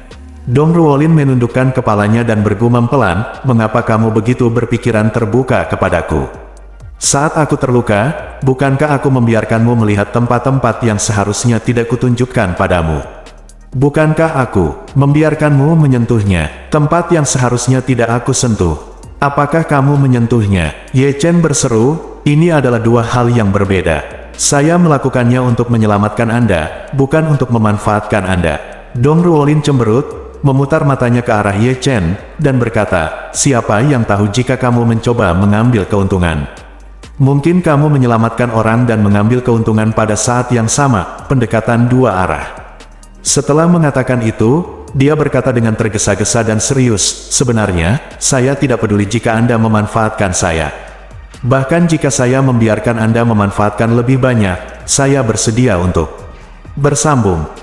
Dong Ruolin menundukkan kepalanya dan bergumam pelan, "Mengapa kamu begitu berpikiran terbuka kepadaku? Saat aku terluka, bukankah aku membiarkanmu melihat tempat-tempat yang seharusnya tidak kutunjukkan padamu? Bukankah aku membiarkanmu menyentuhnya, tempat yang seharusnya tidak aku sentuh? Apakah kamu menyentuhnya?" Ye Chen berseru, "Ini adalah dua hal yang berbeda. Saya melakukannya untuk menyelamatkan Anda, bukan untuk memanfaatkan Anda." Dong Ruolin cemberut, memutar matanya ke arah Ye Chen, dan berkata, "Siapa yang tahu jika kamu mencoba mengambil keuntungan? Mungkin kamu menyelamatkan orang dan mengambil keuntungan pada saat yang sama, pendekatan dua arah." Setelah mengatakan itu, dia berkata dengan tergesa-gesa dan serius, "Sebenarnya, saya tidak peduli jika Anda memanfaatkan saya. Bahkan jika saya membiarkan Anda memanfaatkan lebih banyak, saya bersedia untuk bersambung."